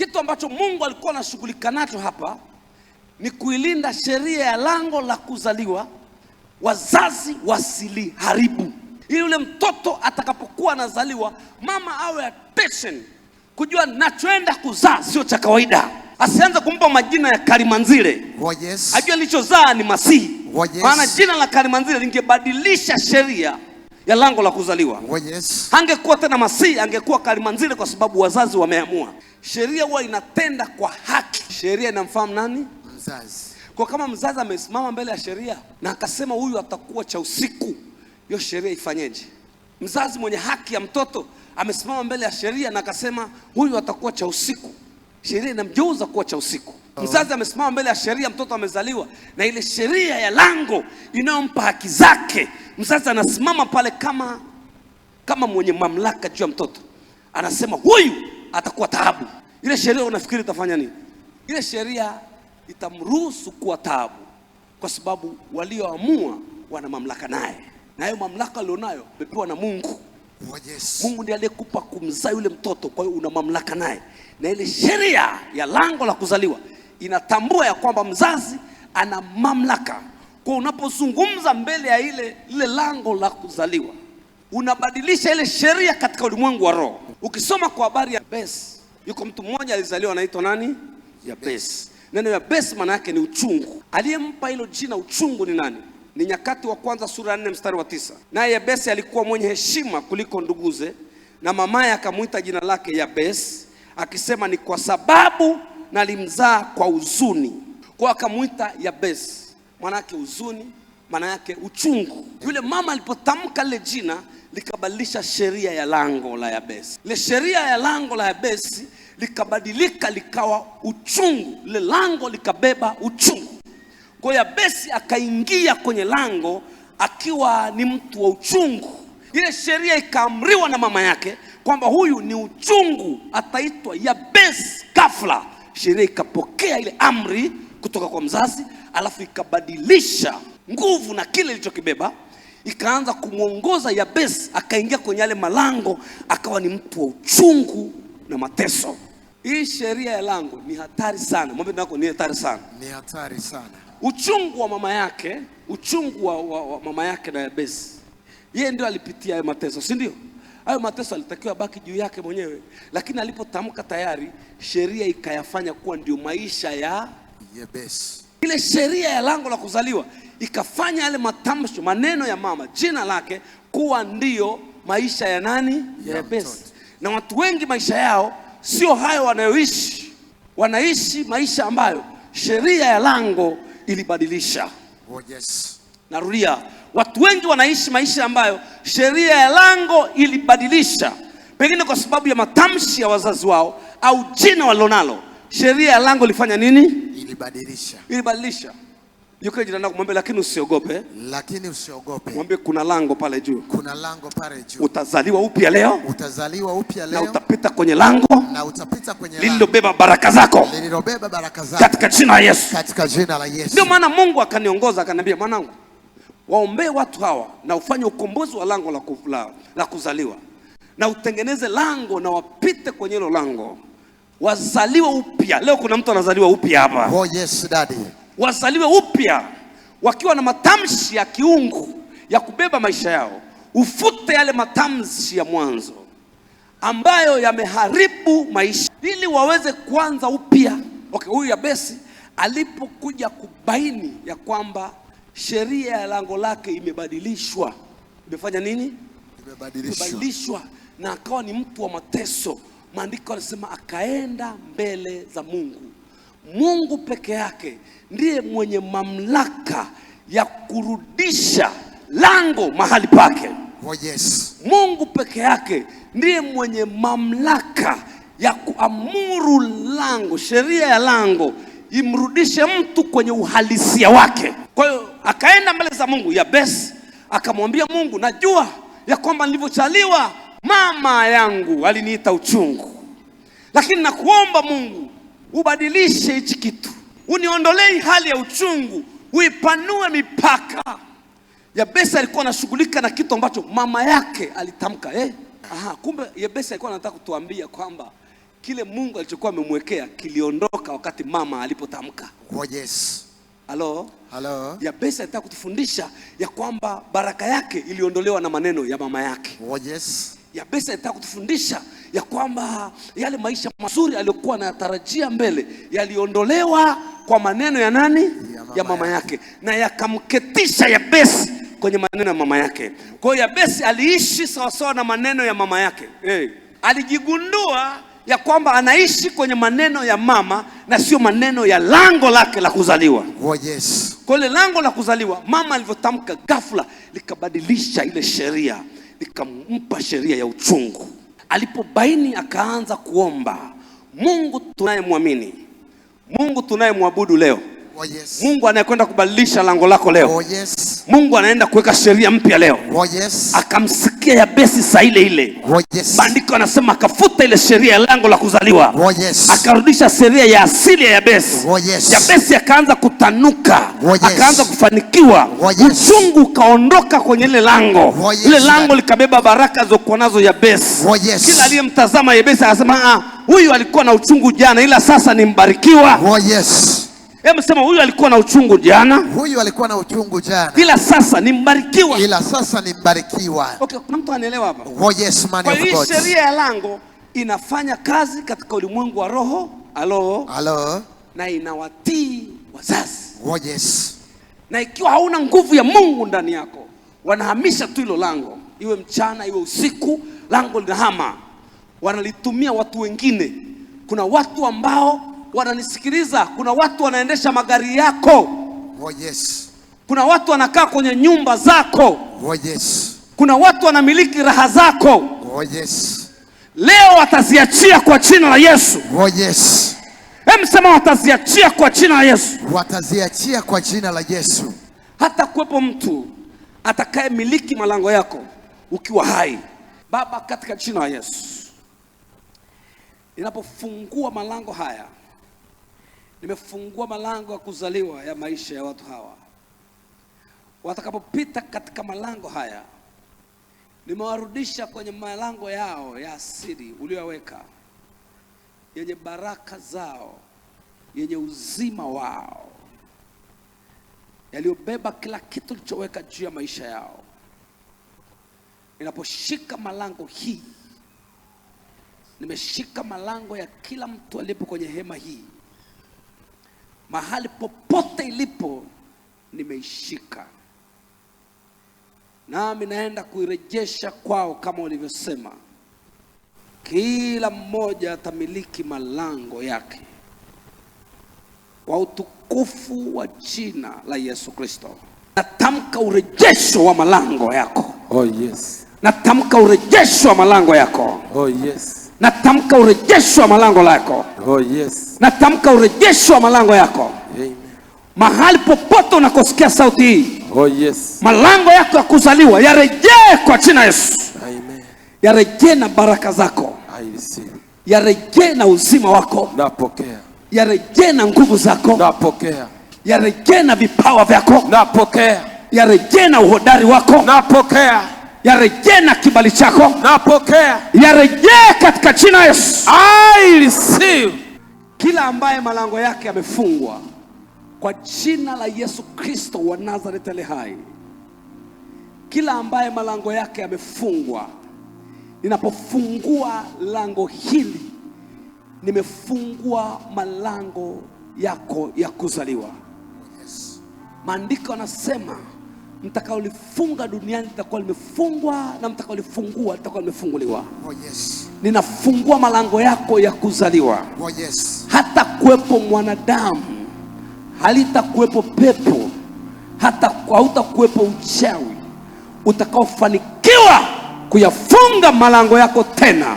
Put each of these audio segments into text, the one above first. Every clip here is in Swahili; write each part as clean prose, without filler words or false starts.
Kitu ambacho Mungu alikuwa anashughulika nacho hapa ni kuilinda sheria ya lango la kuzaliwa, wazazi wasiliharibu. Ili yule mtoto atakapokuwa anazaliwa, mama awe attention kujua nachoenda kuzaa sio cha kawaida. Asianze kumpa majina ya Karimanzile. Oh yes. Ajua alichozaa ni Masihi. Oh yes. Maana jina la Karimanzile lingebadilisha sheria ya lango la kuzaliwa. Oh yes. Hangekuwa tena Masihi, angekuwa Karimanzile, kwa sababu wazazi wameamua. Sheria huwa inatenda kwa haki. Sheria inamfahamu nani? Mzazi. Kwa kama mzazi amesimama mbele ya sheria na akasema huyu atakuwa cha usiku, hiyo sheria ifanyeje? Mzazi mwenye haki ya mtoto amesimama mbele ya sheria na akasema huyu atakuwa cha usiku, sheria inamgeuza kuwa cha usiku. Mzazi amesimama mbele ya sheria, mtoto amezaliwa na ile sheria ya lango inayompa haki zake, mzazi anasimama pale kama mwenye mamlaka juu ya mtoto, anasema huyu atakuwa taabu. Ile sheria unafikiri itafanya nini? Ile sheria itamruhusu kuwa taabu, kwa sababu walioamua wana mamlaka naye, na hiyo mamlaka alionayo amepewa na Mungu. Oh yes. Mungu ndiye aliyekupa kumzaa yule mtoto, kwa hiyo una mamlaka naye. Na ile sheria ya lango la kuzaliwa inatambua ya kwamba mzazi ana mamlaka. Kwa unapozungumza mbele ya ile lango la kuzaliwa, unabadilisha ile sheria katika ulimwengu wa roho. Ukisoma kwa habari ya Yabesi, yuko mtu mmoja alizaliwa anaitwa nani? Yabesi. Neno Yabesi maana yake ni uchungu. Aliyempa hilo jina uchungu ni nani? Ni Nyakati wa Kwanza sura 4 mstari wa 9. Naye Yabesi alikuwa mwenye heshima kuliko nduguze, na mamaye akamuita jina lake Yabesi, akisema ni kwa sababu nalimzaa kwa huzuni. Kwa akamuita Yabesi, maana yake huzuni, maana yake uchungu. Yule mama alipotamka lile jina likabadilisha sheria ya lango la Yabesi. Ile sheria ya lango la Yabesi likabadilika likawa uchungu. Ile lango likabeba uchungu. Kwa Yabesi akaingia kwenye lango akiwa ni mtu wa uchungu. Ile sheria ikaamriwa na mama yake kwamba huyu ni uchungu, ataitwa Yabesi. Ghafla sheria ikapokea ile amri kutoka kwa mzazi, alafu ikabadilisha nguvu na kile ilichokibeba, ikaanza kumwongoza Yabesi akaingia kwenye yale malango, akawa ni mtu wa uchungu na mateso. Hii sheria ya lango ni hatari sana. Mwambie nako ni hatari sana. Ni hatari sana. Uchungu wa mama yake, uchungu wa mama yake na Yabesi, yeye ndio alipitia hayo mateso, si ndio? Hayo mateso alitakiwa baki juu yake mwenyewe, lakini alipotamka tayari sheria ikayafanya kuwa ndio maisha ya Yabesi. Ile sheria ya lango la kuzaliwa ikafanya yale matamshi, maneno ya mama, jina lake kuwa ndio maisha ya nani? Ya Yabesi. Na watu wengi maisha yao sio hayo wanayoishi, wanaishi maisha ambayo sheria ya lango ilibadilisha. Oh yes. Narudia, watu wengi wanaishi maisha ambayo sheria ya lango ilibadilisha, pengine kwa sababu ya matamshi ya wazazi wao au jina walilonalo. Sheria ya lango ilifanya nini? Ilibadilisha. Yuko jirani yako mwambie lakini usiogope. Lakini usiogope. Mwambie kuna lango pale juu. Kuna lango pale juu. Utazaliwa upya leo. Utazaliwa upya leo. Na utapita kwenye lango. Na utapita kwenye lango. Lililobeba baraka zako. Lililobeba baraka zako. Katika jina la Yesu. Katika jina la Yesu. Ndio maana Mungu akaniongoza akaniambia, mwanangu, waombee watu hawa na ufanye ukombozi wa lango la kuzaliwa. Na utengeneze lango na wapite kwenye hilo lango. Wazaliwe upya. Leo kuna mtu anazaliwa upya hapa. Oh yes daddy. Wazaliwe upya wakiwa na matamshi ya kiungu ya kubeba maisha yao. Ufute yale matamshi ya mwanzo ambayo yameharibu maisha, ili waweze kuanza upya. Okay, huyu Yabesi alipokuja kubaini ya kwamba sheria ya lango lake imebadilishwa. Imefanya nini? Imebadilishwa. Na akawa ni mtu wa mateso. Maandiko yanasema akaenda mbele za Mungu. Mungu peke yake ndiye mwenye mamlaka ya kurudisha lango mahali pake. Oh yes. Mungu peke yake ndiye mwenye mamlaka ya kuamuru lango, sheria ya lango imrudishe mtu kwenye uhalisia wake. Kwa hiyo akaenda mbele za Mungu. Yabesi akamwambia Mungu, najua ya kwamba nilivyozaliwa mama yangu aliniita uchungu, lakini nakuomba Mungu ubadilishe hichi kitu, uniondolee hali ya uchungu, uipanue mipaka. Yabesi alikuwa anashughulika na kitu ambacho mama yake alitamka. Kumbe Yabesi alikuwa anataka kutuambia kwamba kile Mungu alichokuwa amemwekea kiliondoka wakati mama alipotamka. Oh yes. Halo? Hello. Yabesi alitaka kutufundisha ya kwamba baraka yake iliondolewa na maneno ya mama yake. Oh yes. Yabesi alitaka kutufundisha ya kwamba yale maisha mazuri aliyokuwa anatarajia mbele yaliondolewa kwa maneno ya nani? Ya mama yake. Na yakamketisha Yabesi kwenye maneno ya mama yake. Kwa hiyo Yabesi aliishi sawasawa na maneno ya mama yake. Alijigundua ya kwamba anaishi kwenye maneno ya mama na sio maneno ya lango lake la kuzaliwa. Oh yes. Kwa ile lango la kuzaliwa, mama alivyotamka ghafla likabadilisha ile sheria, likampa sheria ya uchungu. Alipobaini akaanza kuomba, Mungu tunayemwamini, Mungu tunayemwabudu leo, Oh yes. Mungu anayekwenda kubadilisha lango lako leo. Oh yes. Mungu anaenda kuweka sheria mpya leo. Oh yes. Akamsikia Yabesi saa ile ile. Oh yes. Maandiko anasema akafuta ile sheria ya lango la kuzaliwa. Oh yes. Akarudisha sheria ya asili ya Yabesi. Oh yes. Yabesi akaanza kutanuka. Oh yes. Akaanza kufanikiwa. Oh yes. Uchungu ukaondoka kwenye ile lango. Oh yes. Ile lango likabeba baraka zokuwa nazo Yabesi. Oh yes. Kila aliyemtazama Yabesi akasema, huyu alikuwa na uchungu jana ila sasa ni mbarikiwa. Oh yes. Hebu sema, huyu alikuwa na uchungu jana. Huyu alikuwa na uchungu jana. Ila sasa ni mbarikiwa. Ila sasa ni mbarikiwa. Okay, kuna mtu anaelewa hapa? Oh yes, man of God. Kwa hiyo sheria ya lango inafanya kazi katika ulimwengu wa roho. Hello. Na inawatii wazazi. Oh yes. Na ikiwa hauna nguvu ya Mungu ndani yako, wanahamisha tu hilo lango. Iwe mchana, iwe usiku, lango linahama. Wanalitumia watu wengine. Kuna watu ambao wananisikiliza, kuna watu wanaendesha magari yako. Oh yes. Kuna watu wanakaa kwenye nyumba zako. Oh yes. Kuna watu wanamiliki raha zako. Oh yes. Leo wataziachia kwa jina la Yesu. Oh yes. Sema wataziachia kwa jina la Yesu. Wataziachia kwa jina la Yesu. Hata kuwepo mtu atakaye miliki malango yako ukiwa hai. Baba, katika jina la Yesu, ninapofungua malango haya, nimefungua malango ya kuzaliwa ya maisha ya watu hawa. Watakapopita katika malango haya, nimewarudisha kwenye malango yao ya asili uliyoweka, yenye baraka zao, yenye uzima wao, yaliyobeba kila kitu ulichoweka juu ya maisha yao. Ninaposhika malango hii, nimeshika malango ya kila mtu aliyepo kwenye hema hii. Mahali popote ilipo nimeishika. Nami naenda kuirejesha kwao kama ulivyosema. Kila mmoja atamiliki malango yake kwa utukufu wa jina la Yesu Kristo. Natamka urejesho wa malango yako. Oh yes. Natamka urejesho wa malango yako. Oh yes. Natamka urejesho wa malango yako. Oh yes. Natamka urejesho wa malango yako. Amen. Mahali popote unakosikia sauti hii, oh yes, malango yako ya kuzaliwa yarejee kwa jina Yesu. Amen. Yarejee na baraka zako. I receive. Yarejee na uzima wako. Napokea. Yarejee na nguvu zako. Napokea. Yarejee na vipawa vyako. Napokea. Yarejee na uhodari wako. Napokea. Yarejee na kibali chako. Napokea. Yarejee katika jina Yesu. I receive. Kila ambaye malango yake yamefungwa, kwa jina la Yesu Kristo wa Nazareth aliye hai, kila ambaye malango yake yamefungwa, ninapofungua lango hili, nimefungua malango yako ya kuzaliwa. Maandiko yanasema mtakaolifunga duniani litakuwa limefungwa, na mtakaolifungua litakuwa limefunguliwa. Oh yes. Ninafungua malango yako ya kuzaliwa. Oh yes. Hata kuwepo mwanadamu, halitakuwepo pepo, hata hautakuwepo uchawi utakaofanikiwa kuyafunga malango yako tena.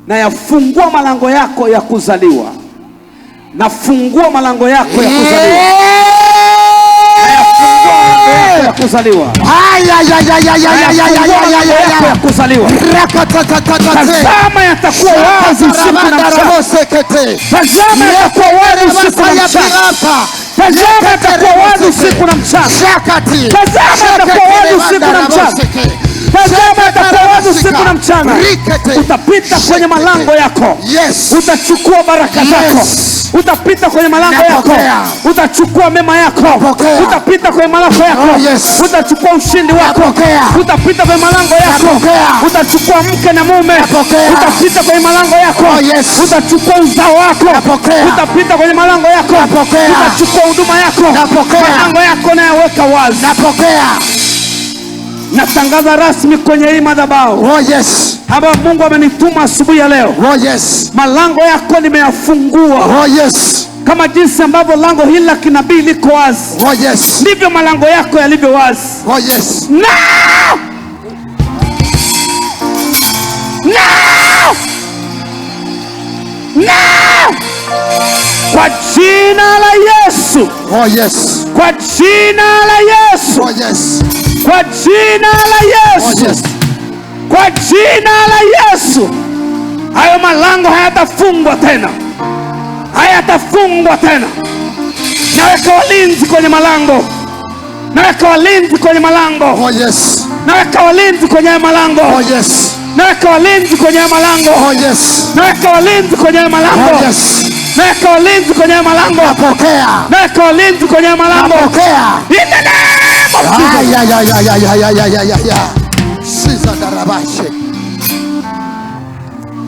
Na yafungua malango yako ya kuzaliwa. Nafungua malango yako ya kuzaliwa. Ya kuzaliwa. Ya kuzaliwa. Tazama yatakuwa wazi usiku na mchana. Tazama yatakuwa wazi usiku na mchana. Tazama yatakuwa wazi usiku na mchana. Tazama yatakuwa wazi usiku na mchana. Tazama atakuwa wazi usiku na mchana. Utapita kwenye malango yako. Yes. Utachukua baraka zako. Yes. Utapita kwenye malango yako. Utachukua mema yako. Utapita kwenye malango yako. Yes. Utachukua ushindi wako. Utapita kwenye malango yako. Utachukua mke na mume. Utapita kwenye malango yako. Yes. Utachukua uzao wako. Utapita kwenye malango yako. Utachukua huduma yako. Malango yako nayaweka wazi. Natangaza rasmi kwenye hii madhabahu. Oh yes. Haba Mungu amenituma asubuhi ya leo. Oh yes. Malango yako nimeyafungua. Oh yes. Kama jinsi ambavyo lango hili la kinabii liko wazi. Oh yes. Ndivyo malango yako yalivyo wazi. Oh yes. No! No! No! Kwa jina la Yesu. Oh yes. Kwa jina la Yesu. Oh yes. Kwa jina la Yesu. Oh yes. Kwa jina la Yesu. Hayo malango hayatafungwa tena. Hayatafungwa tena. Naweka walinzi kwenye malango. Naweka walinzi kwenye malango. Oh yes. Naweka walinzi kwenye malango. Oh yes. Naweka walinzi kwenye malango. Oh yes. Naweka walinzi kwenye malango. Oh yes. Naweka walinzi kwenye malango. Napokea. Naweka walinzi kwenye malango. Napokea. In the name of Jesus. Siza darabashe.